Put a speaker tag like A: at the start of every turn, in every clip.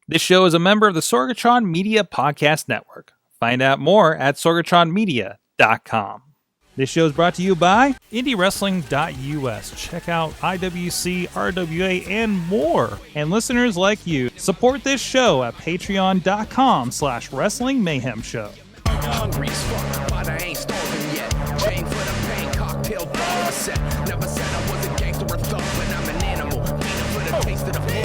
A: This show is a member of the Sorgatron Media Podcast Network. Find out more at sorgatronmedia.com. This show is brought to you by IndyWrestling.us. Check out IWC, RWA, and more. And listeners like you, support this show at patreon.com/Wrestling Mayhem Show.
B: Hungry as fuck, but I ain't starving yet. Chain for the pain, cocktail dog set. Never said I was a gangster or thug, but I'm an animal. Feeding for the taste of the fly.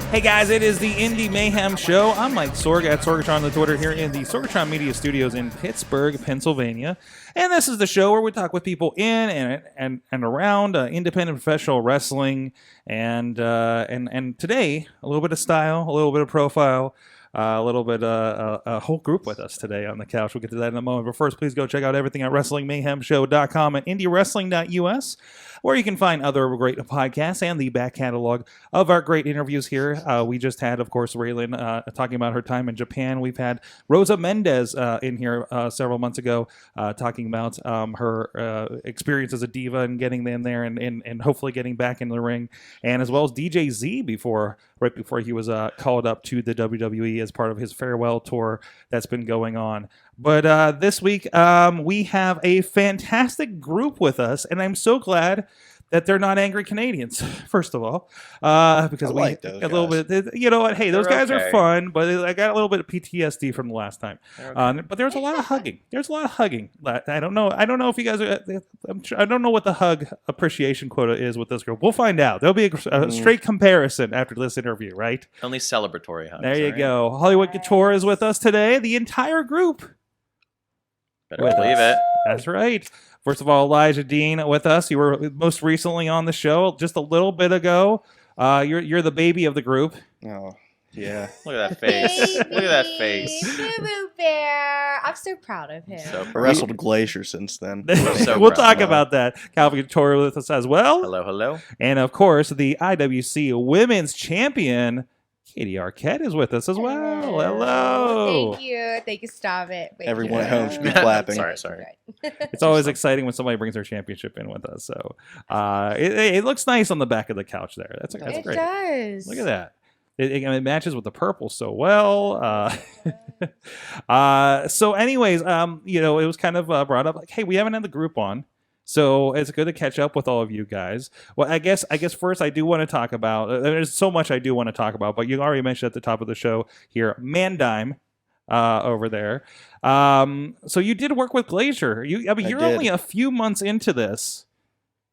A: Hey guys, it is the Indy Mayhem Show. I'm Mike Sorg at Sorgatron on the Twitter here in the Sorgatron Media Studios in Pittsburgh, Pennsylvania. And this is the show where we talk with people in and around independent professional wrestling. And today, a little bit of style, a little bit of profile, a little bit a whole group with us today on the couch. We'll get to that in a moment. But first, please go check out everything at WrestlingMayhemShow.com and IndyWrestling.us, where you can find other great podcasts and the back catalog of our great interviews here. We just had, of course, Raylan talking about her time in Japan. We've had Rosa Mendez in here several months ago talking about her experience as a diva and getting in there and hopefully getting back in the ring. And as well as DJ Z right before he was called up to the WWE as part of his farewell tour that's been going on. But this week, we have a fantastic group with us, and I'm so glad that they're not angry Canadians, first of all, because we like those a little bit. You know what? Hey, those guys are fun, but I got a little bit of PTSD from the last time. Okay. But there's a lot of hugging. There's a lot of hugging. I don't know. I don't know if you guys are. I don't know what the hug appreciation quota is with this group. We'll find out. There'll be a straight comparison after this interview, right?
C: Only celebratory hugs.
A: There you go. Hollywood Couture is with us today. The entire group.
C: Better believe it.
A: That's right. First of all, Elijah Dean with us. You were most recently on the show just a little bit ago. You're the baby of the group.
D: Oh, yeah.
C: Look at that face. Look at that face.
E: Boo Bear. I'm so proud of him.
D: I wrestled Glacier since then.
A: We'll talk about that. Calvin Couture with us as well.
C: Hello, hello.
A: And of course, the IWC Women's Champion, Katie Arquette, is with us as well. Hello.
E: Thank you. Thank you. Stop it. Wait,
D: Everyone at home should be clapping.
C: Sorry.
A: It's always exciting when somebody brings their championship in with us. So it looks nice on the back of the couch there. That's great.
E: It does.
A: Look at that. It matches with the purple so well. So anyways, it was kind of brought up like, hey, we haven't had the group on. So it's good to catch up with all of you guys. Well, I guess first I do want to talk about, there's so much I do want to talk about, but you already mentioned at the top of the show here, Mandime over there. So you did work with Glacier. You're only a few months into this.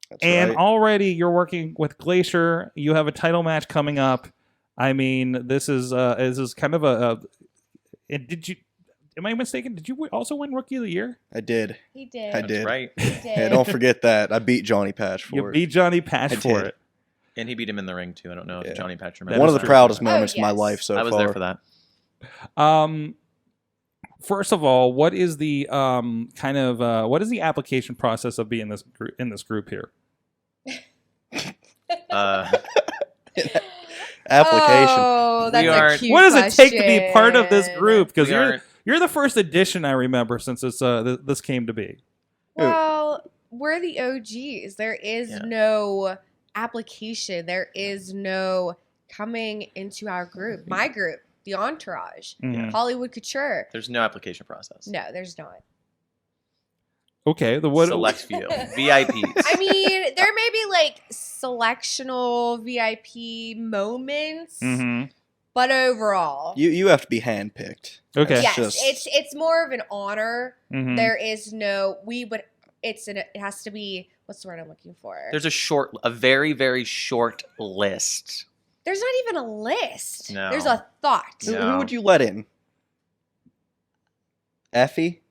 D: That's
A: and
D: right.
A: already you're working with Glacier. You have a title match coming up. I mean, this is kind of did you... Am I mistaken? Did you also win Rookie of the Year?
D: I did.
E: He did.
D: I did.
C: That's right.
E: He did.
D: Yeah, don't forget that. I beat Johnny Patch for it.
A: You beat Johnny Patch for it.
C: And he beat him in the ring, too. I don't know if Johnny Patch
A: That
C: remembers.
D: One of the
A: true.
D: proudest moments of my
E: yes.
D: life so far.
C: I was there for that.
A: First of all, what is the what is the application process of being in this group here?
D: Application.
E: Oh, that's a cute
A: What does it take to be
E: question.
A: part of this group? Because
C: We
A: you're the first edition I remember since this came to be.
E: Well, we're the OGs. There is no application. There is no coming into our group. My group, the Entourage,
A: Mhm.
E: Hollywood Couture.
C: There's no application process.
E: No, there's not.
A: Okay,
C: Select few. VIPs.
E: I mean, there may be like selectional VIP moments,
A: Mhm.
E: but overall,
D: You have to be handpicked.
A: Okay.
E: yes,
D: just-
E: it's more of an honor.
A: Mhm.
E: There is no it has to be, what's the word I'm looking for?
C: There's a very, very short list.
E: There's not even a list.
C: No.
E: There's a thought.
D: Who would you let in? Effie?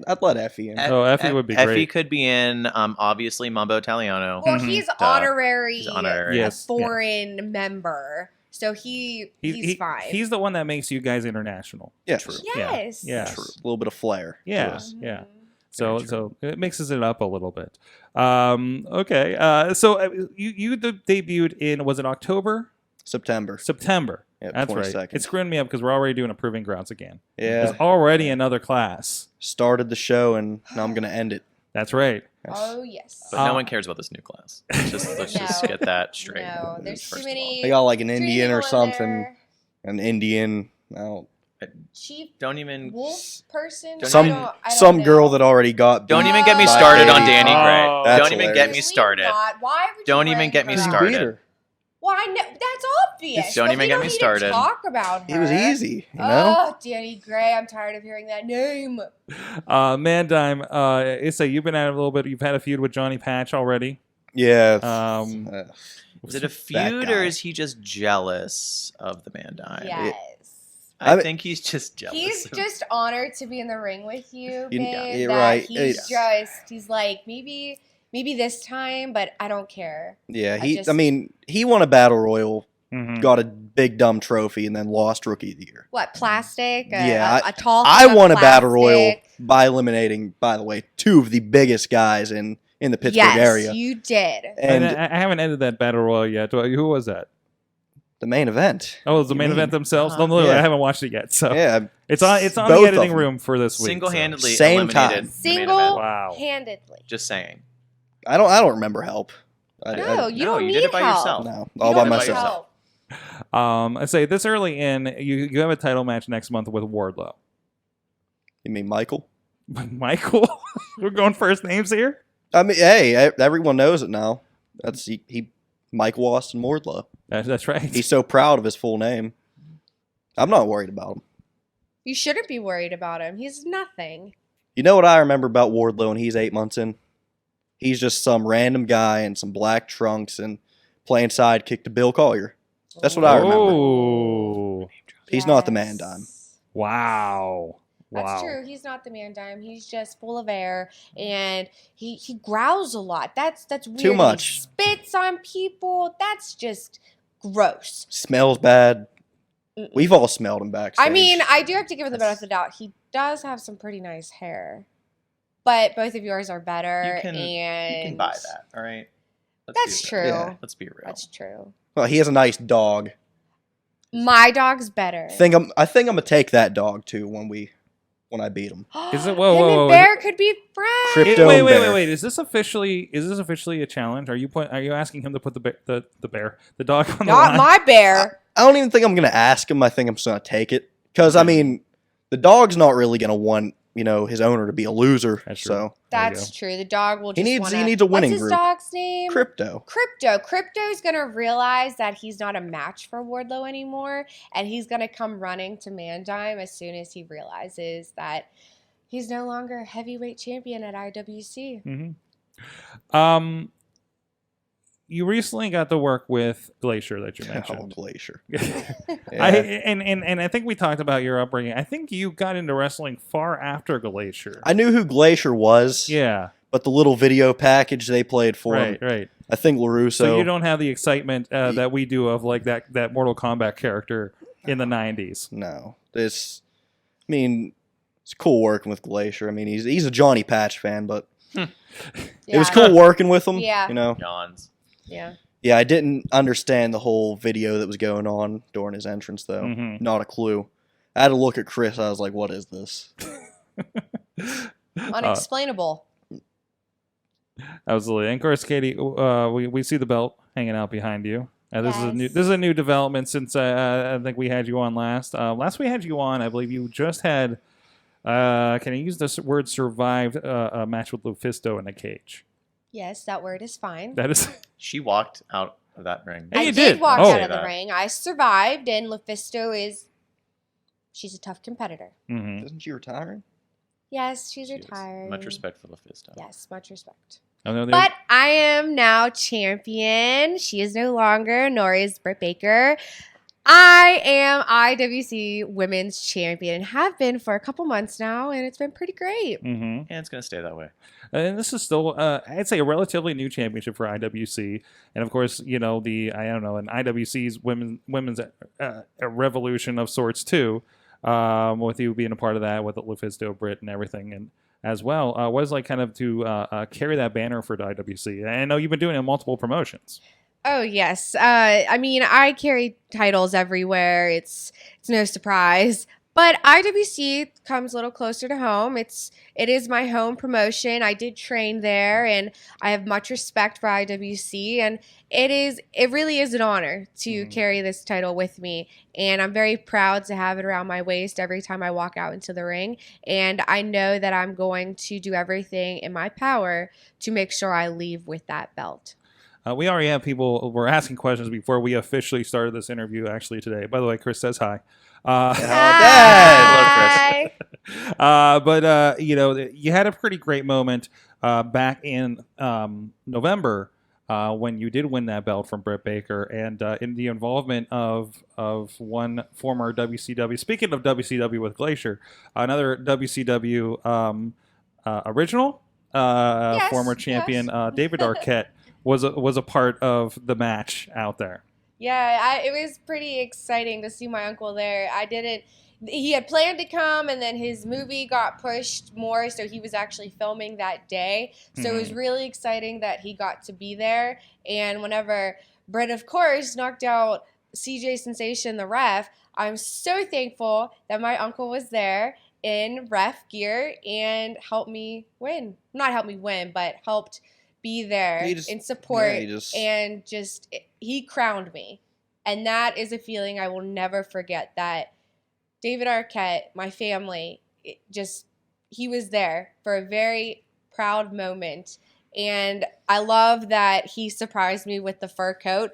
D: I'd let Effie in.
A: Oh, Effie would be
C: Effie
A: great.
C: could be in, obviously, Mambo Italiano.
E: Well,
A: Mhm.
E: he's
C: Duh.
E: honorary,
C: He's honorary.
A: Yes,
E: a foreign member, so he's fine.
A: He's the one that makes you guys international.
D: Yeah,
C: True.
E: yes.
A: Yeah.
D: True. A little bit of flair. to
A: Yeah.
D: us.
A: Yeah.
C: Very
A: So it mixes it up a little bit. Okay. So you debuted in, was it October?
D: September.
A: September.
D: Yep,
A: That's
D: 22nd.
A: right. It's screwing me up because we're already doing a proving grounds again.
D: Yeah.
A: There's already another class.
D: Started the show and now I'm going to end it.
A: That's right.
E: Oh yes.
C: But no one cares about this new class. Let's just
E: No.
C: get that straight.
E: No, there's
C: first
E: too
C: of all.
E: many.
D: They got like an
E: too many
D: Indian or
E: people in
D: something.
E: there.
D: an Indian. I don't.
E: Chief
C: Don't even
E: wolf person.
C: Don't
D: Some
C: even-
D: some girl that already got.
C: Don't
D: beat
C: even get me
D: by
C: started on
D: Katie.
C: Danny Gray.
A: Oh.
D: That's
C: Don't even get me
D: hilarious.
C: started.
E: Why would you
C: Don't
E: bring
C: even get me
E: her
D: Because
E: up?
D: he
C: started.
D: beat her.
E: Well, I know that's obvious.
C: Don't
E: but
C: even
E: we
C: get
E: don't
C: me
E: need
C: started.
E: To talk about her.
D: It was easy, you know.
E: Oh, Danny Gray. I'm tired of hearing that name.
A: Mandime, Issa, you've been at it a little bit. You've had a feud with Johnny Patch already.
D: Yeah.
C: Is it a
D: That
C: feud
D: guy.
C: or is he just jealous of the Mandime?
E: Yes.
C: I
D: I mean-
C: think he's just jealous.
E: He's just honored to be in the ring with you,
D: You-
E: babe.
D: yeah,
E: that
D: right.
E: He's like, maybe this time, but I don't care.
D: Yeah.
E: I
D: He.
E: just-
D: I mean, he won a battle royal,
A: Mhm.
D: got a big dumb trophy, and then lost Rookie of the Year.
E: What, plastic?
D: Yeah,
E: A tall
D: I
E: thing of
D: won a battle royal
E: plastic?
D: by eliminating, by the way, 2 of the biggest guys in the Pittsburgh
E: Yes,
D: area.
E: you did.
D: And
A: I haven't ended that battle royal yet. Who was that?
D: the main event.
A: Oh, it was the
D: You
A: main
D: mean?
A: event themselves.
C: Uh-huh.
A: No, literally,
D: Yeah.
A: I haven't watched it yet. So
D: Yeah.
A: it's on the
D: Both of
A: editing
D: them.
A: room for this week.
C: Single-handedly
D: Same
C: eliminated
D: time.
C: the main event.
E: Single-handedly.
C: Just saying.
D: I don't remember help.
E: No, you
C: No,
E: don't
C: you
E: need
C: did it by
E: help.
C: yourself.
D: No,
E: You
D: all
E: don't
D: by
E: need
D: myself.
E: help.
A: I say this early in, you have a title match next month with Wardlow.
D: You mean Michael?
A: Michael, we're going first names here.
D: I mean, hey, everyone knows it now. That's he Michael Austin Wardlow.
A: That's right.
D: He's so proud of his full name. I'm not worried about him.
E: You shouldn't be worried about him. He's nothing.
D: You know what I remember about Wardlow and he's 8 months in? He's just some random guy in some black trunks and playing sidekick to Bill Collier. That's what I remember.
A: Oh,
D: He's not the
E: Yes.
D: Mandime.
A: wow.
E: That's
A: Wow.
E: true. He's not the Mandime. He's just full of air, and he growls a lot. That's weird.
D: Too much.
E: He spits on people. That's just gross.
D: Smells bad.
E: Mm-mm.
D: We've all smelled him backstage.
E: I mean, I do have to give him the benefit of the doubt. He does have some pretty nice hair, but both of yours are better.
C: You can buy that, all right?
E: That's
C: be
E: true.
C: real.
D: Yeah.
C: Let's be real.
E: That's true.
D: well, he has a nice dog.
E: My dog's better.
D: I think I'm gonna take that dog too when I beat him.
A: Is it- whoa,
E: Him
A: whoa,
E: and
A: whoa,
E: Bear could be friends.
D: Crypto
A: Wait,
D: and
A: wait,
D: bear.
A: wait, wait. Is this officially a challenge? Are you asking him to put the dog on the
E: Not
A: line?
E: my bear.
D: I don't even think I'm gonna ask him. I think I'm just gonna take it because I mean, the dog's not really gonna want his owner to be a loser.
A: That's true.
D: So
A: There you
E: That's
A: go.
E: true. The dog will
D: He
E: just
D: needs- he
E: wanna-
D: needs a winning
E: What's his
D: group.
E: dog's name?
D: Crypto.
E: Crypto's gonna realize that he's not a match for Wardlow anymore, and he's gonna come running to Mandime as soon as he realizes that he's no longer a heavyweight champion at IWC.
A: Mm-hmm. You recently got to work with Glacier that you
D: Oh,
A: mentioned.
D: Glacier.
A: And I think we talked about your upbringing. I think you got into wrestling far after Glacier.
D: I knew who Glacier was.
A: Yeah,
D: But the little video package they played for him,
A: right.
D: I think LaRusso.
A: So you don't have the excitement that we do of like that Mortal Kombat character in the 90s.
D: No, it's cool working with Glacier. I mean, he's a Johnny Patch fan, but it was cool working with him.
E: Yeah.
C: Yawns.
E: Yeah.
D: Yeah, I didn't understand the whole video that was going on during his entrance, though.
A: Mhm.
D: Not a clue. I had to look at Chris. I was like, "What is this?"
E: Unexplainable.
A: Absolutely. And of course, Katie, we see the belt hanging out behind you. This
E: Yes.
A: is a new development since I think we had you on last. Last we had you on, I believe you just had. Can I use this word? Survived a match with Lufisto in a cage.
E: Yes, that word is fine.
A: That is.
C: She walked out of that ring.
A: Hey,
E: I
A: you
E: did
A: did.
E: walk
A: Oh.
E: out of the ring. I survived, and Lufisto she's a tough competitor.
A: Mhm.
D: Isn't she retiring?
E: Yes, she's
C: She is.
E: retired.
C: Much respect for LaFisto.
E: Yes, much respect.
A: Oh, no,
E: But I am now champion. She is no longer, nor is Britt Baker. I am IWC Women's Champion and have been for a couple months now, and it's been pretty great.
A: Mhm.
C: And it's going to stay that way.
A: And this is still, I'd say, a relatively new championship for IWC, and of course, an IWC's women's a revolution of sorts too, with you being a part of that with Lufisto, Britt, and everything, and as well. What is it like kind of to carry that banner for the IWC? I know you've been doing it in multiple promotions.
E: Oh yes, I mean I carry titles everywhere. It's no surprise. But But IWC comes a little closer to home. It is my home promotion. I did train there, and I have much respect for IWC, and it really is an honor to carry this title with me, and I'm very proud to have it around my waist every time I walk out into the ring, and I know that I'm going to do everything in my power to make sure I leave with that belt.
A: We already have people were asking questions before we officially started this interview actually today. By the way, Chris says hi.
E: Hi.
A: But you had a pretty great moment back in November when you did win that belt from Britt Baker, and in the involvement of one former WCW. Speaking of WCW with Glacier, another WCW original former champion David Arquette was a part of the match out there.
E: Yeah, it was pretty exciting to see my uncle there. He had planned to come, and then his movie got pushed more, so he was actually filming that day. So it was really exciting that he got to be there. And whenever Britt, of course, knocked out CJ Sensation, the ref, I'm so thankful that my uncle was there in ref gear and helped me win. Not helped me win, but helped be there in support, and he crowned me. And that is a feeling I will never forget, that David Arquette, my family, he was there for a very proud moment. And I love that he surprised me with the fur coat.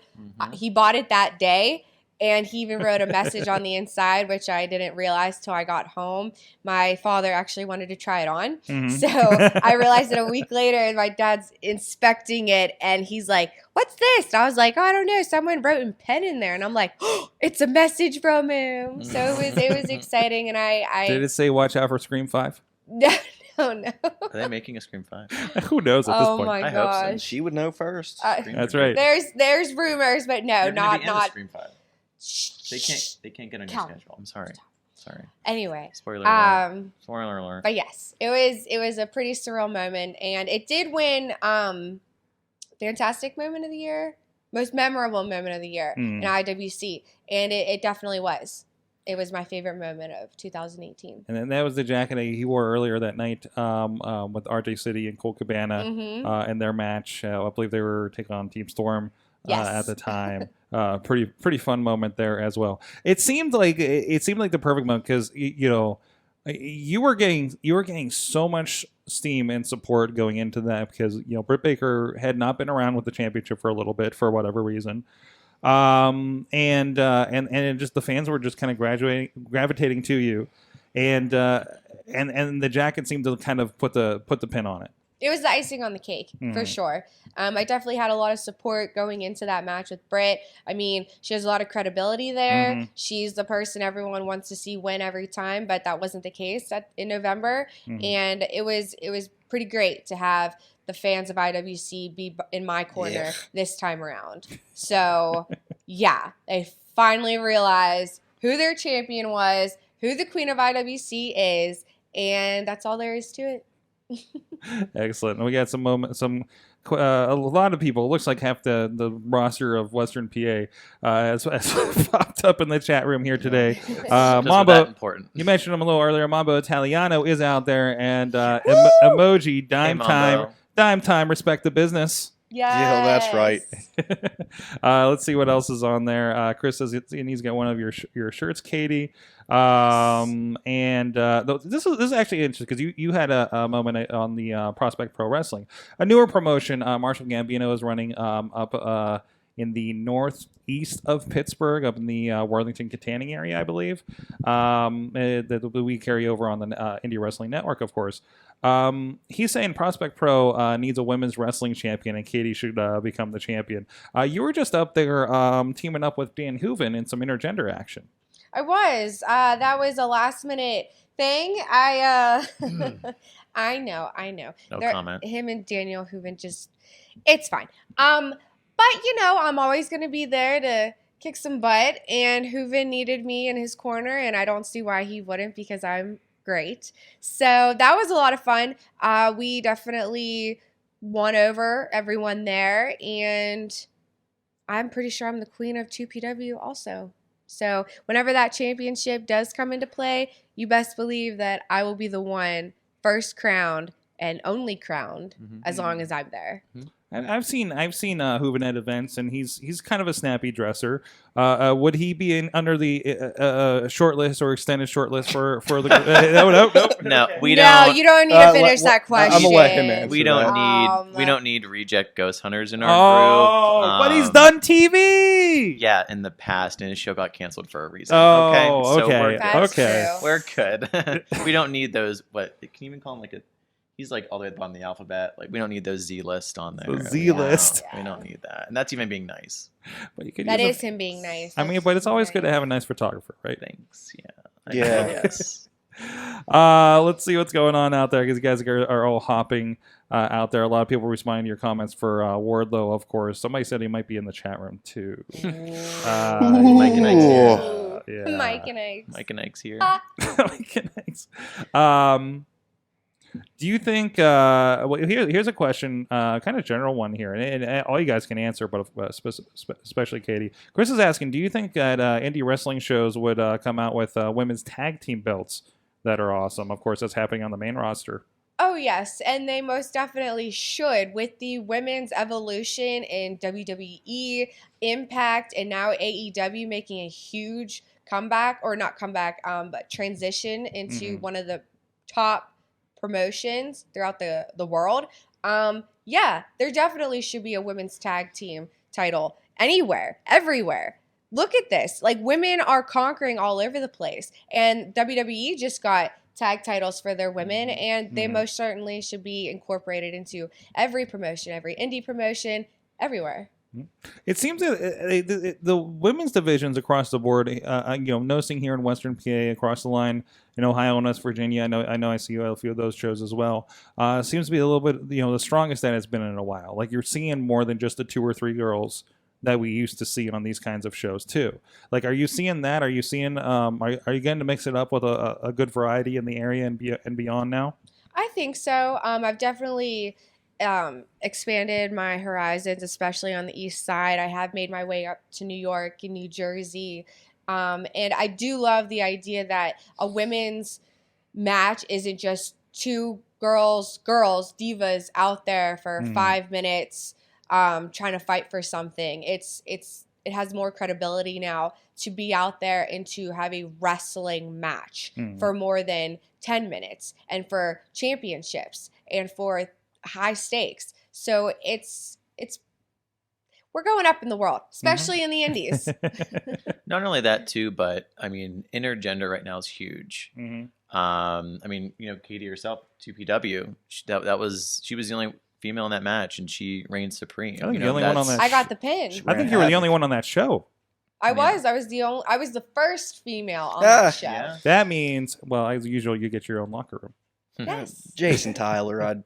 E: He bought it that day, and he even wrote a message on the inside, which I didn't realize till I got home. My father actually wanted to try it on. So I realized it a week later, and my dad's inspecting it, and he's like, "What's this?" And I was like, "Oh, I don't know. Someone wrote in pen in there." And I'm like, "Oh, it's a message from him." So it was exciting, and I
A: Did it say watch out for Scream 5?
E: No.
C: Are they making a Scream 5?
A: Who knows at this point?
E: Oh my
C: I hope so.
E: gosh.
D: She would know first.
A: That's right.
E: There's rumors, but no,
C: They're gonna be in the
E: not.
C: Scream 5. They can't get on your
E: Calm.
C: schedule. I'm sorry.
E: Anyway,
C: Spoiler alert. Spoiler alert.
E: but yes, it was a pretty surreal moment, and it did win Fantastic Moment of the Year, Most Memorable Moment of the Year in IWC, and it definitely was. It was my favorite moment of 2018.
A: And then that was the jacket he wore earlier that night with RJ City and Colt Cabana in their match. I believe they were taking on Team Storm at the time. Pretty fun moment there as well. It seemed like the perfect moment because you were getting so much steam and support going into that because Britt Baker had not been around with the championship for a little bit for whatever reason. And just the fans were just kind of gravitating to you, and the jacket seemed to kind of put the pin on it.
E: It was the icing on the cake, for sure. I definitely had a lot of support going into that match with Britt. I mean, she has a lot of credibility there. She's the person everyone wants to see win every time, but that wasn't the case in November. And it was pretty great to have the fans of IWC be in my corner this time around. So, yeah, they finally realized who their champion was, who the queen of IWC is, and that's all there is to it.
A: Excellent. We got a lot of people. It looks like half the roster of Western PA has popped up in the chat room here today. Mambo, you mentioned him a little earlier. Mambo Italiano is out there, and emoji dime time. Respect the business.
E: Yeah,
D: that's right.
A: Let's see what else is on there. Chris says he's got one of your shirts, Katie. And this is actually interesting because you had a moment on the Prospect Pro Wrestling, a newer promotion. Marshall Gambino is running up in the northeast of Pittsburgh, up in the Worthington Katanning area, I believe. That we carry over on the Indy Wrestling Network, of course. He's saying Prospect Pro needs a women's wrestling champion, and Katie should become the champion. You were just up there teaming up with Dan Hooven in some intergender action.
E: I was. That was a last minute thing. I know.
C: No comment.
E: Him and Daniel Hooven it's fine. But I'm always going to be there to kick some butt, and Hooven needed me in his corner, and I don't see why he wouldn't because I'm great. So that was a lot of fun. We definitely won over everyone there, and I'm pretty sure I'm the queen of 2PW also. So whenever that championship does come into play, you best believe that I will be the one first crowned and only crowned as long as I'm there.
A: I've seen Hooven at events, and he's kind of a snappy dresser. Would he be under the short list or extended short list for the?
C: No, we
E: No,
C: don't.
E: you don't need to finish that question.
D: I'm gonna let him answer.
C: We don't
D: that.
C: we don't need reject ghost hunters in our
A: Oh,
C: group.
A: but he's done TV.
C: Yeah, in the past, and his show got canceled for a reason.
A: Oh,
C: So
A: okay.
E: That's
A: Okay.
E: true.
C: we're good. We don't need those. What can you even call him? Like a? He's like all the way at the bottom of the alphabet. Like we don't need those Z list on there.
A: The Z list.
C: We don't need that, and that's even being nice.
A: But you could
E: That
A: use
E: is him being nice.
A: I mean, but it's always good to have a nice photographer, right?
C: Thanks. Yeah.
D: Yeah.
C: Yes.
A: Let's see what's going on out there because you guys are all hopping out there. A lot of people responding to your comments for Wardlow, of course. Somebody said he might be in the chat room too.
C: Mike and Ike's here.
A: Yeah.
E: Mike and I.
C: Mike and Ike's here.
A: Mike and Ike's. Do you think? Well, here's a question, kind of general one here, and all you guys can answer, but especially Katie. Chris is asking, do you think that indie wrestling shows would come out with women's tag team belts that are awesome? Of course, that's happening on the main roster.
E: Oh, yes, and they most definitely should. With the women's evolution in WWE, Impact, and now AEW making a huge comeback, or not comeback, but transition into one of the top promotions throughout the world. Yeah, there definitely should be a women's tag team title anywhere, everywhere. Look at this. Like, women are conquering all over the place. And WWE just got tag titles for their women, and they most certainly should be incorporated into every promotion, every indie promotion, everywhere.
A: It seems that the women's divisions across the board, noticing here in Western PA, across the line in Ohio and West Virginia, I know I see a few of those shows as well. Seems to be a little bit, the strongest that it's been in a while. Like, you're seeing more than just the 2 or 3 girls that we used to see on these kinds of shows too. Like, are you seeing that? Are you seeing? Are you getting to mix it up with a good variety in the area and beyond now?
E: I think so. I've definitely expanded my horizons, especially on the east side. I have made my way up to New York and New Jersey. And I do love the idea that a women's match isn't just 2 girls, divas out there for 5 minutes trying to fight for something. It has more credibility now to be out there and to have a wrestling match for more than 10 minutes and for championships and for high stakes. So we're going up in the world, especially in the indies.
C: Not only that too, but I mean, intergender right now is huge. I mean, Katie herself, 2PW, she was the only female in that match, and she reigned supreme.
A: I think the only one on that.
E: I got the pin.
A: I think you were the only one on that show.
E: I was the first female on that show.
C: Yeah.
A: That means, well, as usual, you get your own locker room.
E: Yes.
D: Jason Tyler,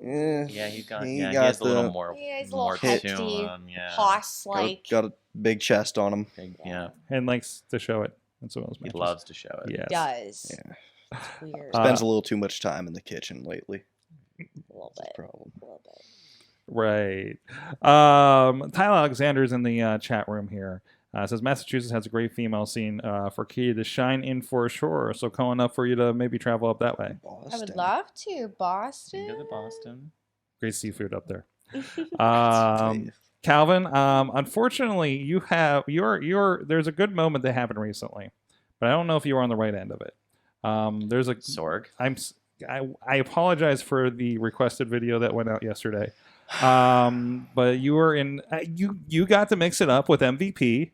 C: Yeah, he
D: got
C: has a little more.
E: Yeah, he's a
C: more
E: little
C: to
E: hefty,
C: him. Yeah.
E: hoss-like.
D: got a big chest on him.
C: Yeah.
A: And likes to show it in some of those
C: He
A: matches.
C: loves to show it.
A: Yes.
E: Does.
D: Yeah.
E: It's weird.
D: Spends a little too much time in the kitchen lately.
E: a little
D: That's
E: bit.
D: the problem.
E: A little bit.
A: Right. Tyler Alexander's in the chat room here. Says Massachusetts has a great female scene for Katie to shine in for sure. So calling up for you to maybe travel up that way.
D: Boston.
E: I would love to. Boston.
C: Go to Boston.
A: Great seafood up there. Calvin, unfortunately, there's a good moment that happened recently, but I don't know if you were on the right end of it. There's a
C: Sorg.
A: I apologize for the requested video that went out yesterday. But you were in you got to mix it up with MVP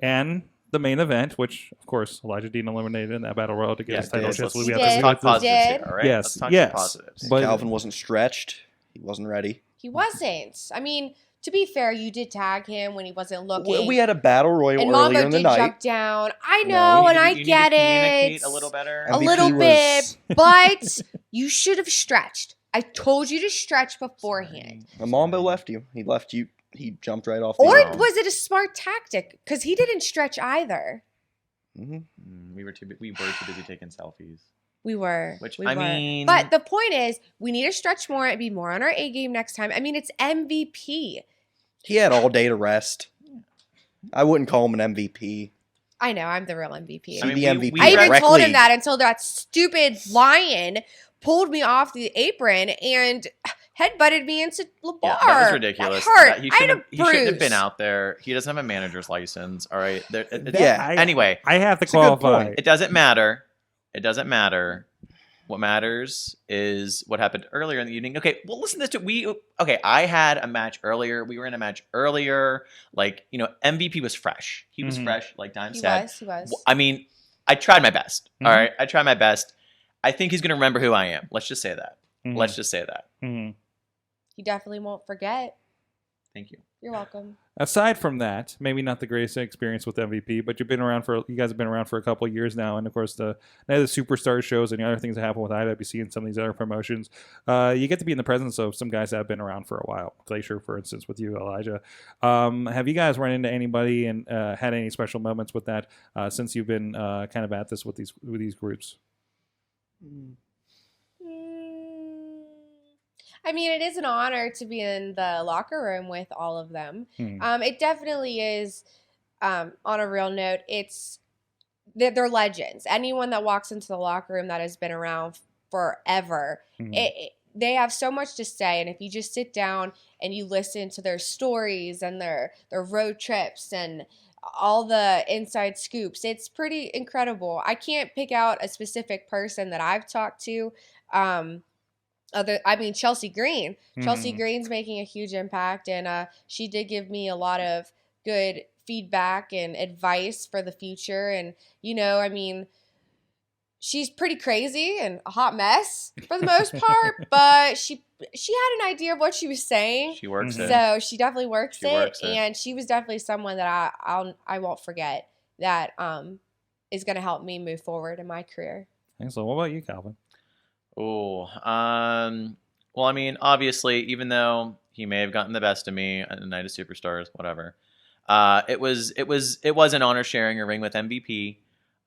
A: and the main event, which of course Elijah Dean eliminated in that battle royal to get his title chance.
E: He
C: Let's
E: did.
C: talk positives
E: He
C: here,
E: did.
C: all right?
A: Yes,
C: Let's talk
A: yes.
C: some positives.
A: But
D: Calvin wasn't stretched. He wasn't ready.
E: He wasn't. I mean, to be fair, you did tag him when he wasn't looking.
D: We had a battle royal
E: and
D: earlier
E: Mambo
D: in the
E: did
D: night.
E: jump down. I
D: No,
E: know, and I
C: You need to
E: get
C: communicate
E: it.
C: a little better.
E: A
D: MVP
E: little
D: was-
E: bit, but you should have stretched. I told you to stretch beforehand.
D: Mambo left you. He left you. He jumped right off the
E: Or
D: arm.
E: was it a smart tactic? Because he didn't stretch either.
C: We were too busy taking selfies.
E: We were.
C: Which,
E: we
C: I
E: were.
C: mean-
E: But the point is, we need to stretch more and be more on our A game next time. I mean, it's MVP.
D: He had all day to rest. I wouldn't call him an MVP.
E: I know, I'm the real MVP.
C: I mean,
D: the MVP
E: I even told
D: directly.
E: him that until that stupid lion pulled me off the apron and headbutted me into the bar.
C: Yeah, that was ridiculous.
E: That hurt.
C: He
E: I had a
C: shouldn't have been
E: bruise.
C: out there. He doesn't have a manager's license. All right.
D: Yeah.
C: Anyway,
A: I have to
D: It's a good
A: qualify.
D: point.
C: it doesn't matter. It doesn't matter. What matters is what happened earlier in the evening. Okay, well, listen to this. I had a match earlier. We were in a match earlier. Like, MVP was fresh. He was
A: Mhm.
C: fresh, like Dime
E: He
C: said.
E: was.
C: I mean, I tried my best.
A: Mhm.
C: All right, I tried my best. I think he's going to remember who I am. Let's just say that.
A: Mhm.
C: Let's just say that.
A: Mhm.
E: He definitely won't forget.
C: Thank you.
E: You're welcome.
A: Aside from that, maybe not the greatest experience with MVP, but you guys have been around for a couple of years now, and of course the superstar shows and the other things that happen with IWC and some of these other promotions, you get to be in the presence of some guys that have been around for a while. Glacier, for instance, with you, Elijah. Have you guys run into anybody and had any special moments with that since you've been kind of at this with these groups?
E: I mean, it is an honor to be in the locker room with all of them. It definitely is. On a real note, they're legends. Anyone that walks into the locker room that has been around forever, they have so much to say. And if you just sit down and you listen to their stories and their road trips and all the inside scoops, it's pretty incredible. I can't pick out a specific person that I've talked to. Chelsea Green. Chelsea Green's making a huge impact, and she did give me a lot of good feedback and advice for the future. And she's pretty crazy and a hot mess for the most part, but she had an idea of what she was saying.
C: She works it.
E: So she definitely works
C: She
E: it,
C: works it.
E: and she was definitely someone that I won't forget that is going to help me move forward in my career.
A: Excellent. What about you, Calvin?
C: Oh, well, I mean, obviously, even though he may have gotten the best of me at the Night of Superstars, whatever, it was an honor sharing a ring with MVP.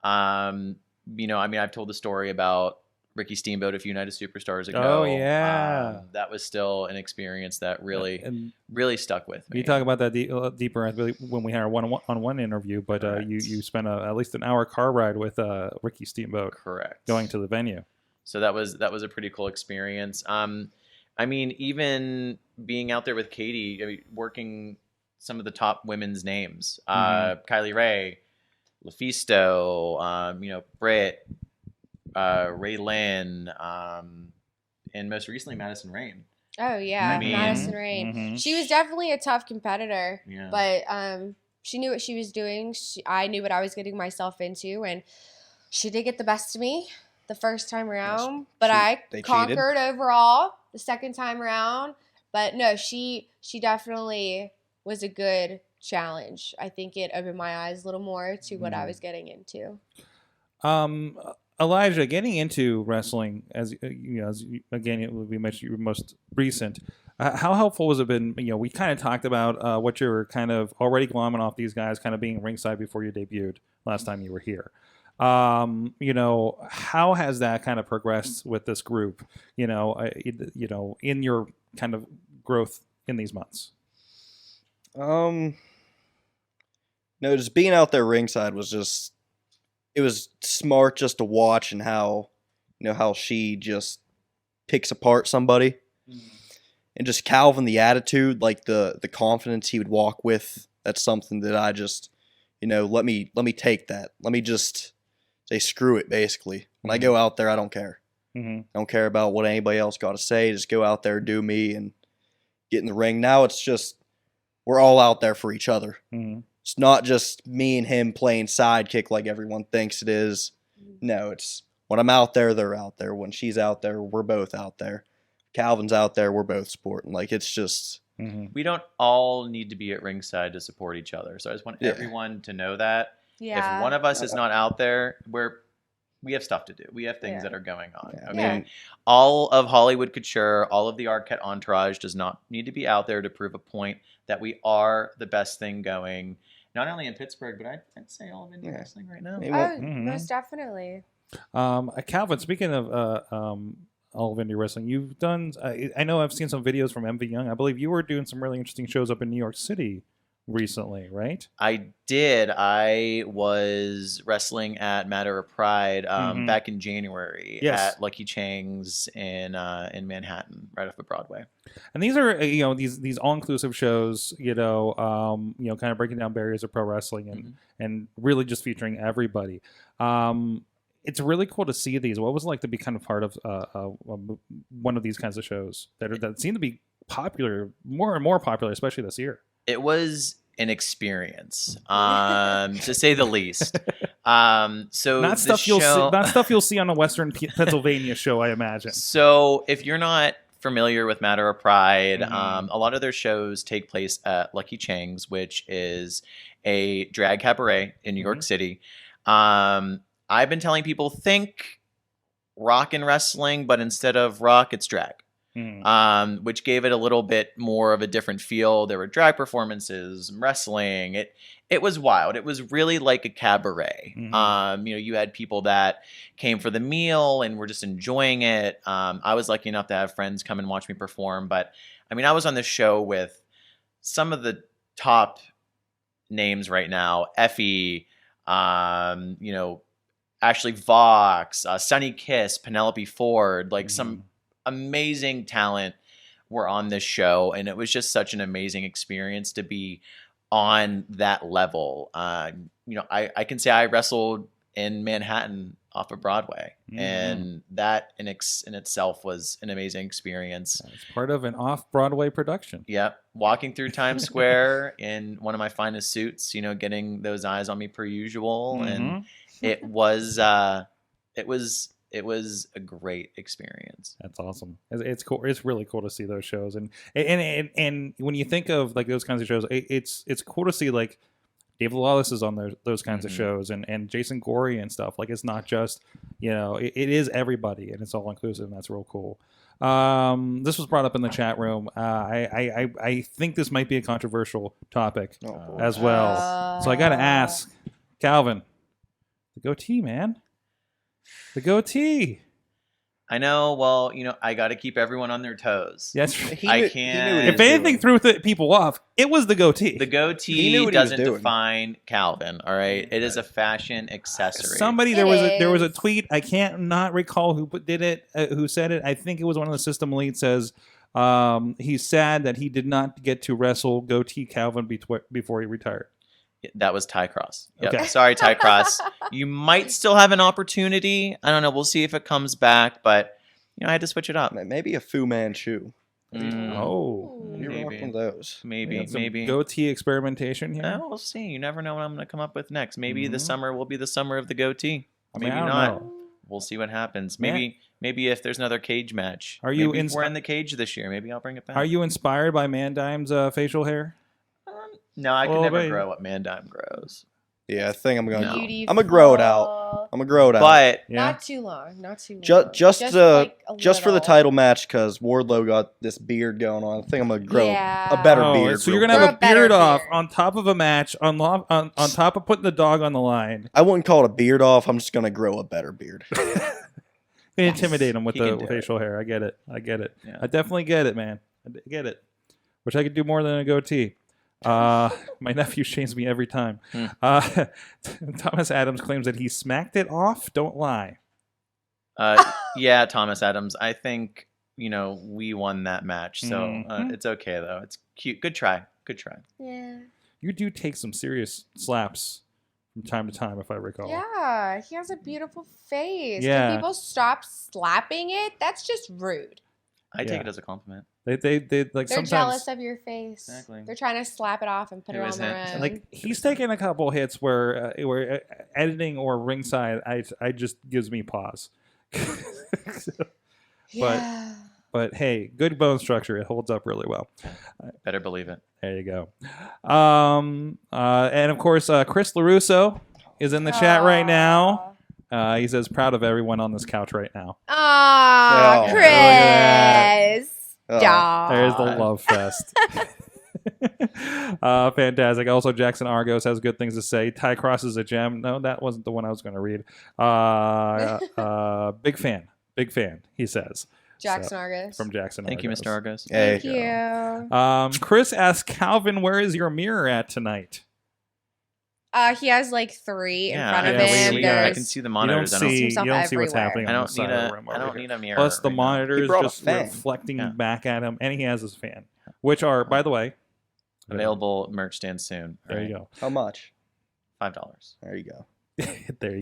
C: I've told the story about Ricky Steamboat a few Night of Superstars ago.
A: Oh, yeah.
C: That was still an experience that
A: And
C: really stuck with me.
A: you talk about that deeper, I believe, when we had our one-on-one interview, but
C: Correct.
A: you spent at least an hour car ride with Ricky Steamboat
C: Correct.
A: going to the venue.
C: So that was a pretty cool experience. Even being out there with Katie, working some of the top women's names, Kylie Ray, LaFisto, Britt, Ray Lynn, and most recently Madison Rain.
E: Oh yeah, Madison Rain. She was definitely a tough competitor,
C: Yeah.
E: but she knew what she was doing. I knew what I was getting myself into, and she did get the best of me the first time around. But
D: they
E: conquered overall the second time around. But no, she definitely was a good challenge. I think it opened my eyes a little more to what I was getting into.
A: Elijah, getting into wrestling, again, we mentioned your most recent. How helpful has it been? We kind of talked about what you were kind of already glomming off these guys, kind of being ringside before you debuted last time you were here. How has that kind of progressed with this group? In your kind of growth in these months.
D: No, just being out there ringside it was smart just to watch and how she just picks apart somebody. And just Calvin, the attitude, like the confidence he would walk with, that's something that I just, let me take that. Let me just say screw it, basically. When I go out there, I don't care. I don't care about what anybody else got to say. Just go out there, do me, and get in the ring. Now it's just we're all out there for each other. It's not just me and him playing sidekick like everyone thinks it is. No, it's when I'm out there, they're out there. When she's out there, we're both out there. Calvin's out there, we're both sporting. Like, it's just...
C: We don't all need to be at ringside to support each other. So I just want everyone to know that.
E: Yeah.
C: If one of us is not out there, we have stuff to do. We have things that are going on.
D: Yeah.
C: Okay. All of Hollywood Couture, all of the Arquette entourage does not need to be out there to prove a point that we are the best thing going, not only in Pittsburgh, but I'd say all of Indy wrestling right now.
E: Most definitely.
A: Calvin, speaking of all of Indy wrestling, you've done. I know I've seen some videos from MV Young. I believe you were doing some really interesting shows up in New York City recently, right?
C: I did. I was wrestling at Matter of Pride back in January
A: Yes.
C: at Lucky Chang's in Manhattan, right off of Broadway.
A: And these are these all inclusive shows, kind of breaking down barriers of pro wrestling and really just featuring everybody. It's really cool to see these. What was it like to be kind of part of one of these kinds of shows that seem to be popular, more and more popular, especially this year?
C: It was an experience, to say the least. So
A: Not stuff you'll see on a Western Pennsylvania show, I imagine.
C: So if you're not familiar with Matter of Pride, a lot of their shows take place at Lucky Chang's, which is a drag cabaret in New York City. I've been telling people, think rock and wrestling, but instead of rock, it's drag. Which gave it a little bit more of a different feel. There were drag performances, wrestling. It was wild. It was really like a cabaret. You had people that came for the meal and were just enjoying it. I was lucky enough to have friends come and watch me perform. But I mean, I was on this show with some of the top names right now. Effie, Ashley Vox, Sunny Kiss, Penelope Ford, like some amazing talent were on this show, and it was just such an amazing experience to be on that level. I can say I wrestled in Manhattan off of Broadway, and that in itself was an amazing experience.
A: It's part of an off-Broadway production.
C: Yep, walking through Times Square in one of my finest suits, getting those eyes on me per usual, and it was a great experience.
A: That's awesome. It's cool. It's really cool to see those shows, and when you think of like those kinds of shows, it's cool to see like David Lawless is on those kinds of shows, and Jason Gorey and stuff. Like it's not just it is everybody, and it's all inclusive, and that's real cool. This was brought up in the chat room. I think this might be a controversial topic as well. So I got to ask Calvin, the goatee, man. The goatee.
C: I know. Well, I got to keep everyone on their toes.
A: Yes,
C: I can't.
A: If anything threw people off, it was the goatee.
C: The goatee doesn't define Calvin. All right, it is a fashion accessory.
A: There was a tweet. I can't not recall who did it. Who said it? I think it was one of the System Elite. Says he's sad that he did not get to wrestle goatee Calvin before he retired.
C: That was Ty Cross. Yep.
A: Okay.
C: Sorry, Ty Cross. You might still have an opportunity. I don't know. We'll see if it comes back, but I had to switch it up.
D: Maybe a Fu Manchu.
A: Oh,
D: You're rocking those.
C: Maybe
A: goatee experimentation here.
C: We'll see. You never know what I'm going to come up with next. Maybe the summer will be the summer of the goatee. Maybe
A: I don't
C: not.
A: know.
C: We'll see what happens. Maybe if there's another cage match.
A: Are you
C: maybe if we're in the cage this year? Maybe I'll bring it back.
A: Are you inspired by Mandime's facial hair?
C: No, I can never grow what Mandime grows.
D: Yeah, I think I'm gonna.
E: Beautiful.
D: I'm gonna grow it out.
C: But
E: Not too long. Not too long.
D: Just for the
E: little.
D: title match, because Wardlow got this beard going on. I think I'm gonna grow a better beard.
A: So you're gonna have a beard off on top of a match, on top of putting the dog on the line.
D: I wouldn't call it a beard off. I'm just gonna grow a better beard.
A: Intimidate him with the facial hair. I get it.
C: Yeah.
A: I definitely get it, man. I get it. Wish I could do more than a goatee. My nephew shames me every time. Thomas Adams claims that he smacked it off. Don't lie.
C: Yeah, Thomas Adams. I think we won that match, so it's okay though. It's cute. Good try.
E: Yeah.
A: You do take some serious slaps from time to time, if I recall.
E: Yeah, he has a beautiful face.
A: Yeah.
E: Can people stop slapping it? That's just rude.
C: I take it as a compliment.
A: They like
E: They're
A: sometimes
E: jealous of your face.
C: Exactly.
E: They're trying to slap it off and put it on their own.
A: like he's taken a couple hits where editing or ringside, I just gives me pause.
E: Yeah.
A: But hey, good bone structure. It holds up really well.
C: Better believe it.
A: There you go. And of course, Chris LaRusso is in the chat right now. He says, proud of everyone on this couch right now.
E: Aw,
D: Oh,
E: Chris.
D: Oh.
E: Dog.
A: There's the love fest. Fantastic. Also, Jackson Argos has good things to say. Ty Cross is a gem. No, that wasn't the one I was going to read. Big fan, he says.
E: Jackson Argus.
A: From Jackson.
C: Thank you,
A: Argos.
C: Mr. Argos.
D: Hey.
E: Thank you.
A: Chris asked Calvin, "Where is your mirror at tonight?"
E: He has like 3 in front of
A: yeah,
E: him.
A: we got-
C: I
E: There's
C: can see the
A: You don't
C: monitors.
A: see. You
E: himself
A: don't see what's
E: everywhere.
A: happening
C: I
A: on
C: don't
A: the
C: need
A: side of the
C: a.
A: room
C: I
A: over
C: don't
A: here.
C: need a mirror.
A: Plus, the
C: right now.
A: monitor
D: He
A: is
D: brought a
A: just
D: fan.
A: reflecting
C: Yeah.
A: back at him, and he has his fan, which are, by the way,
C: Available merch stand soon.
A: There you go.
D: How much?
C: $5.
D: There you go.
A: There you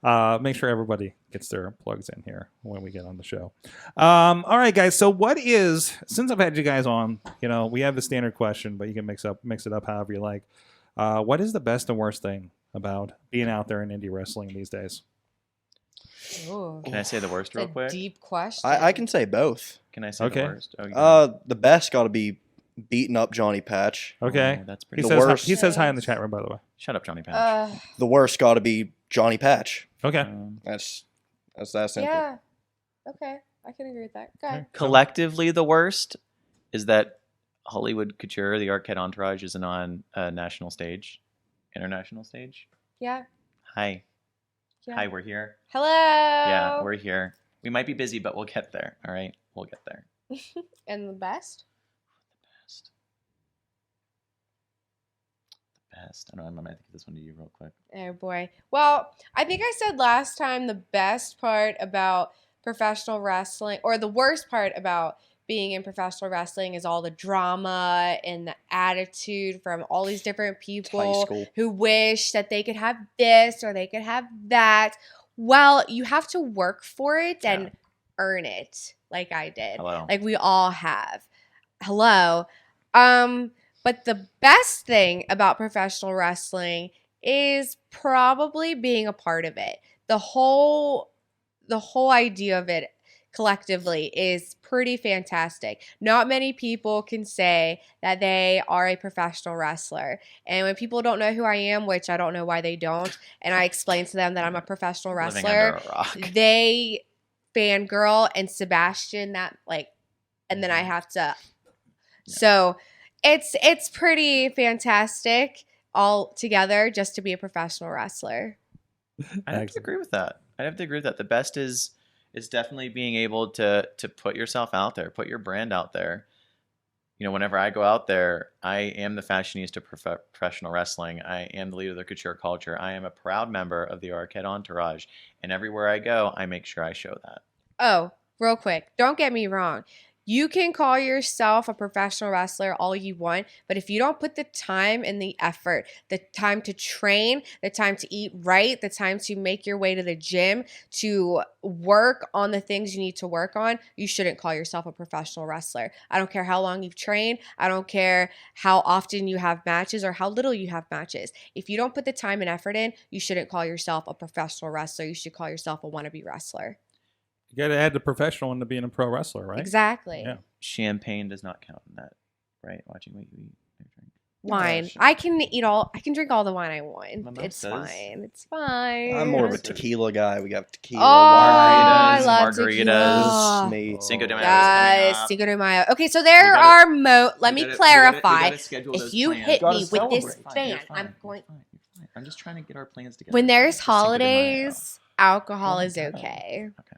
A: go. Make sure everybody gets their plugs in here when we get on the show. All right, guys. So, since I've had you guys on, we have the standard question, but you can mix it up however you like. What is the best and worst thing about being out there in indie wrestling these days?
E: Ooh,
C: Can I say the worst real
E: it's a
C: quick?
E: deep question.
D: I can say both.
C: Can I say
A: Okay.
C: the worst? Oh, you can.
D: The best got to be beating up Johnny Patch.
A: Okay.
C: Oh, that's
A: He
C: pretty.
D: The
A: says hi,
D: worst-
A: he says hi in the chat room, by the way.
C: Shut up, Johnny Patch.
D: The worst got to be Johnny Patch.
A: Okay.
D: That's that simple.
E: Yeah. Okay. I can agree with that. Go ahead.
C: Collectively, the worst is that Hollywood Couture, the Arquette entourage, isn't on a national stage, international stage.
E: Yeah.
C: Hi.
E: Yeah.
C: Hi, we're here.
E: Hello.
C: Yeah, we're here. We might be busy, but we'll get there. All right, we'll get there.
E: And the best?
C: Best. The best. I don't know. I might think of this one to you real quick.
E: Oh boy. Well, I think I said last time the best part about professional wrestling, or the worst part about being in professional wrestling, is all the drama and the attitude from all these different
D: High
E: people
D: school.
E: who wish that they could have this or they could have that. Well, you have to work for it and earn it, like I did.
C: Hello.
E: Like we all have. Hello. But the best thing about professional wrestling is probably being a part of it. The whole idea of it collectively is pretty fantastic. Not many people can say that they are a professional wrestler. And when people don't know who I am, which I don't know why they don't, and I explain to them that I'm a professional
C: Living
E: wrestler,
C: under a rock.
E: they fangirl and Sebastian and then I have to. So it's pretty fantastic all together just to be a professional wrestler.
C: I have to agree with that. The best is definitely being able to put yourself out there, put your brand out there. Whenever I go out there, I am the fashionista of professional wrestling. I am the leader of the couture culture. I am a proud member of the Arquette entourage. And everywhere I go, I make sure I show that.
E: Oh, real quick. Don't get me wrong. You can call yourself a professional wrestler all you want, but if you don't put the time and the effort, the time to train, the time to eat right, the time to make your way to the gym, to work on the things you need to work on, you shouldn't call yourself a professional wrestler. I don't care how long you've trained. I don't care how often you have matches or how little you have matches. If you don't put the time and effort in, you shouldn't call yourself a professional wrestler. You should call yourself a wannabe wrestler.
A: You got to add the professional into being a pro wrestler, right?
E: Exactly.
A: Yeah.
C: Champagne does not count in that, right? Watching what you eat or drink.
E: Wine.
D: Gosh.
E: I can drink all the wine I want.
C: My mouth
E: It's
C: says.
E: fine. It's fine.
D: I'm more of a tequila guy. We got tequila.
E: Oh, I
C: Margaritas,
E: love
C: margaritas.
E: tequila.
D: Me.
C: Cinco de Mayo.
E: Yes, Cinco de Mayo. Okay, so there
C: You gotta-
E: are let me clarify.
C: If
E: If you hit
D: Gotta
E: me with this
D: celebrate.
E: fan, I'm going.
C: I'm just trying to get our plans together.
E: When there's
C: Cinco de Mayo.
E: holidays, alcohol is
C: Oh,
E: okay.
C: Okay.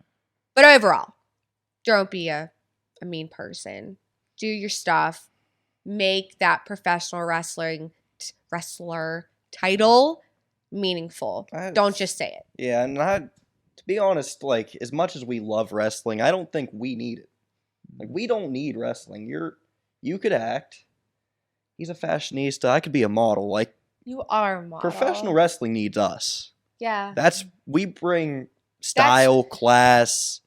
E: But overall, don't be a mean person. Do your stuff. Make that professional wrestler title meaningful. Don't just say it.
D: Yeah, and to be honest, as much as we love wrestling, I don't think we need it. We don't need wrestling. You could act. He's a fashionista. I could be a model.
E: You are a model.
D: Professional wrestling needs us.
E: Yeah.
D: We bring style, class.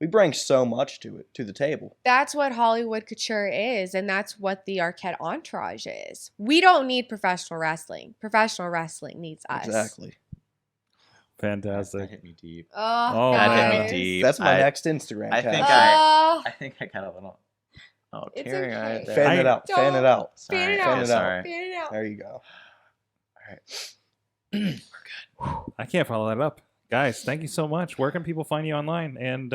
D: We bring so much to the table.
E: That's what Hollywood Couture is, and that's what the Arquette entourage is. We don't need professional wrestling. Professional wrestling needs us.
D: Exactly.
C: That
A: Fantastic.
C: hit me deep.
E: Oh,
A: That hit me
E: guys.
C: deep.
D: That's my next Instagram
C: I
D: tag.
C: think
E: Oh,
C: I think I got a little. Oh,
E: It's
C: tearing
E: okay.
C: right there.
D: Fan it out. Fan it out.
C: Sorry.
E: Fan it
C: I'm
E: out.
C: sorry.
E: fan it out.
D: There you go.
C: All right.
A: I can't follow that up. Guys, thank you so much. Where can people find you online? And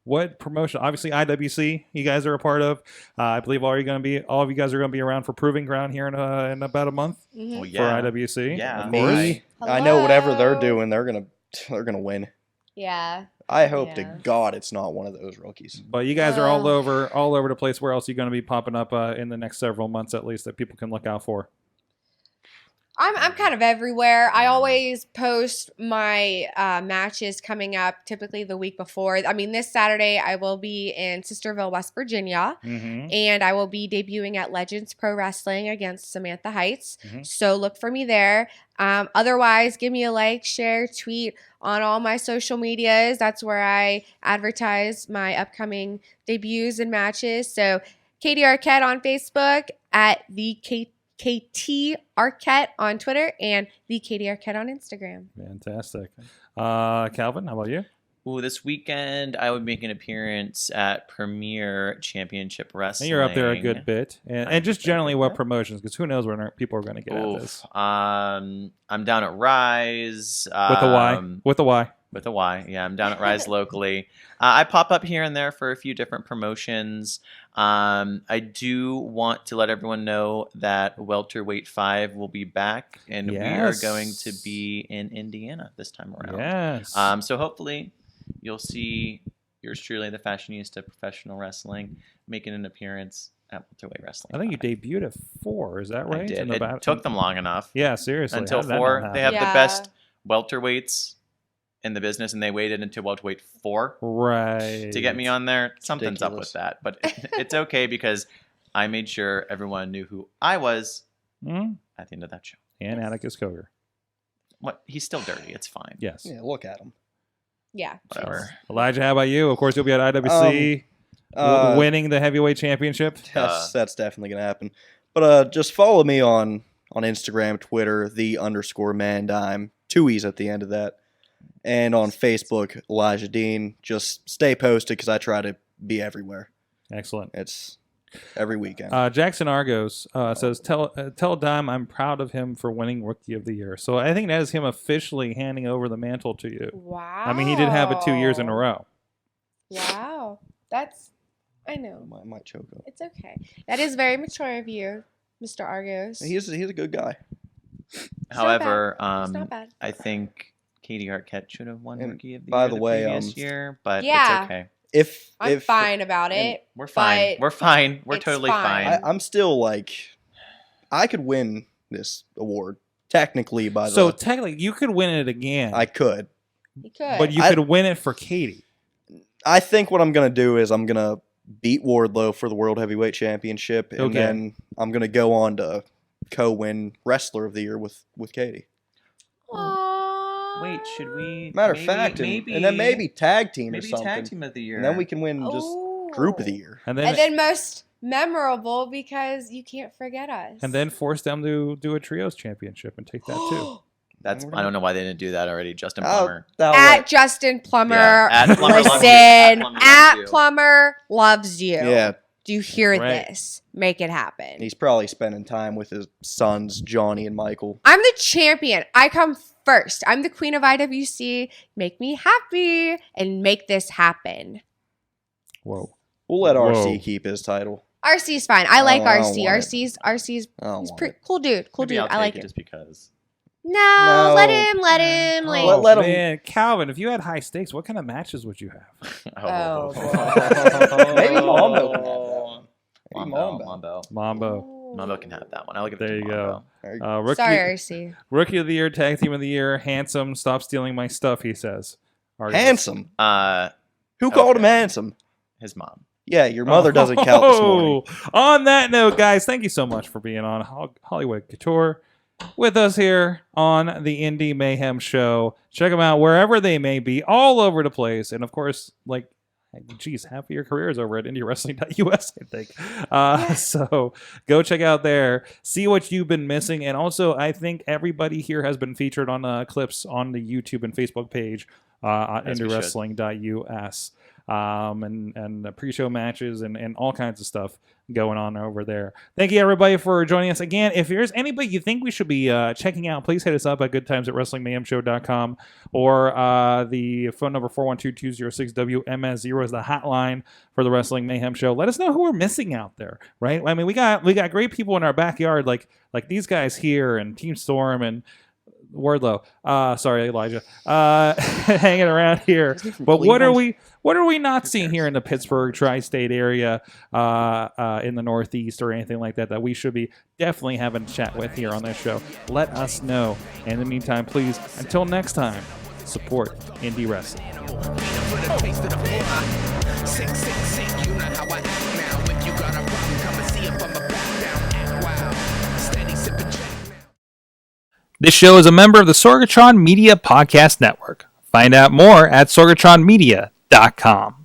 A: what promotion? Obviously, IWC, you guys are a part of. I believe all of you guys are going to be around for Proving Ground here in about a month
E: Mhm.
C: Well, yeah.
A: for IWC.
C: Yeah.
A: of course.
D: Me, I know whatever they're
E: Hello.
D: doing, they're gonna win.
E: Yeah.
D: I hope to
E: Yeah.
D: God it's not one of those rookies.
A: But you guys are all
E: Oh.
A: over the place. Where else are you going to be popping up in the next several months, at least, that people can look out for?
E: I'm kind of everywhere. I always post my matches coming up, typically the week before. I mean, this Saturday I will be in Sisterville, West Virginia,
A: Mm-hmm.
E: and I will be debuting at Legends Pro Wrestling against Samantha Heights.
A: Mhm.
E: So look for me there. Otherwise, give me a like, share, tweet on all my social medias. That's where I advertise my upcoming debuts and matches. So Katie Arquette on Facebook, at the KT Arquette on Twitter, and the Katie Arquette on Instagram.
A: Fantastic. Calvin, how about you?
C: Ooh, this weekend I would make an appearance at Premier Championship
A: And
C: Wrestling.
A: you're up there a good bit. And just generally what
C: Yeah.
A: promotions, because who knows when people are going to get at this.
C: I'm down at Rise.
A: With the Y. With the Y.
C: With a Y. Yeah, I'm down at Rise locally. I pop up here and there for a few different promotions. I do want to let everyone know that Welterweight 5 will be back, and we are
A: Yes.
C: going to be in Indiana this time around.
A: Yes.
C: So hopefully you'll see yours truly, the fashionista professional wrestling, making an appearance at Welterweight Wrestling.
A: I think you
C: 5.
A: debuted at 4. Is that right?
C: I did.
A: In the
C: It took them long enough.
A: Yeah, seriously.
C: Until
A: How did that
C: 4.
A: not
C: They
A: happen?
C: have the
E: Yeah.
C: best welterweights in the business, and they waited until welterweight 4
A: Right.
C: to get me on there. Something's up
D: ridiculous.
C: with that, but it's okay because I made sure everyone knew who I was
A: Mhm.
C: at the end of that show.
A: And Atticus Cogar.
C: What? He's still dirty. It's fine.
A: Yes.
D: Yeah, look at him.
E: Yeah.
C: Whatever.
A: Elijah, how about you? Of course, you'll be at IWC winning the heavyweight championship.
D: That's definitely gonna happen. But just follow me on Instagram, Twitter, _Mandime, 2 E's at the end of that, and on Facebook, Elijah Dean. Just stay posted because I try to be everywhere.
A: Excellent.
D: It's every weekend.
A: Jackson Argos says, tell Dime I'm proud of him for winning Rookie of the Year. So I think that is him officially handing over the mantle to you.
E: Wow.
A: I mean, he did have it 2 years in a row.
E: Wow. I know.
D: I might choke up.
E: It's okay. That is very mature of you, Mr. Argos.
D: He's a good guy.
C: However,
E: It's not bad.
C: I think Katie Arquette should have won
D: And
C: Rookie of the
D: by
C: Year
D: the
C: the
D: way,
C: previous year, but
E: Yeah.
C: it's okay.
E: I'm fine about it.
C: We're fine.
E: but
C: We're fine. We're
E: it's
C: totally
E: fine.
C: fine.
D: I'm still like, I could win this award technically.
A: So technically, you could win it again,
D: I could.
E: You could.
A: but you could win it for Katie.
D: I think what I'm gonna do is I'm gonna beat Wardlow for the World Heavyweight Championship, and
A: Okay.
D: then I'm gonna go on to co-win Wrestler of the Year with Katie.
E: Aww.
C: Wait, should we?
D: Matter
C: maybe,
D: of fact,
C: maybe,
D: and then maybe tag team
C: maybe
D: or something,
C: tag team of the year,
D: and then we can win just
E: Ooh.
D: Group of the Year.
A: And
E: And then most memorable because you can't forget us.
A: force them to do a trios championship and take that too.
C: That's. I don't know why they didn't do that already. Justin
D: I'll-
C: Plummer.
D: I'll
E: At
D: let-
E: Justin Plummer.
C: Yeah, at Plummer loves you.
E: Listen,
C: At Plummer loves
E: at
C: you.
E: Plummer loves you.
D: yeah,
E: Do you hear
A: Right.
E: this? Make it happen.
D: he's probably spending time with his sons Johnny and Michael.
E: I'm the champion. I come first. I'm the queen of IWC. Make me happy and make this happen.
A: Whoa.
D: We'll let
A: Whoa.
D: RC keep his title.
E: RC's fine. I like
D: I don't
E: RC.
D: want it.
E: RC's
D: I don't
E: he's
D: want
E: pretty
D: it.
E: cool dude. Cool
C: Maybe
E: dude.
C: I'll
E: I like
C: take it
E: it.
C: just because.
E: No, let him.
A: Oh,
E: Like,
D: let him-
A: man. Calvin, if you had high stakes, what kind of matches would you have?
E: Oh,
D: Maybe Mambo can have that one. Maybe
C: Mambo.
A: Mambo.
C: Mambo can have that one. I'll give it
A: There
C: to
A: you
C: Mambo.
A: go. Rookie,
E: Sorry, RC.
A: Rookie of the Year, Tag Team of the Year, handsome, stop stealing my stuff, he says. Argos.
D: Handsome.
C: Uh,
D: Who called him
C: Okay.
D: handsome?
C: his mom.
D: Yeah, your mother doesn't count this morning.
A: On that note, guys, thank you so much for being on Hollywood Couture with us here on the Indy Mayhem Show. Check them out wherever they may be, all over the place. And of course, like, geez, half of your career is over at IndyWrestling.us, I think. So go check out there, see what you've been missing. And also, I think everybody here has been featured on clips on the YouTube and Facebook page at
C: As we should.
A: IndyWrestling.us. And pre-show matches and all kinds of stuff going on over there. Thank you, everybody, for joining us again. If there's anybody you think we should be checking out, please hit us up at goodtimes@wrestlingmayhemshow.com or the phone number 412-206-WMS0 is the hotline for the Wrestling Mayhem Show. Let us know who we're missing out there, right? I mean, we got great people in our backyard, like these guys here and Team Storm and Wardlow. Sorry, Elijah. Hanging around here.
D: from
A: But what are
D: Cleveland?
A: we not seeing here in the Pittsburgh tri-state area, in the Northeast or anything like that we should be definitely having a chat with here on this show? Let us know. In the meantime, please, until next time, support indie wrestling.
B: For the taste of the blood. Sick, you know how I act now. If you got a problem, come and see if I'm a back down. Act wild. Steady sipping Jack now.
A: This show is a member of the Sorgatron Media Podcast Network. Find out more at sorgatronmedia.com.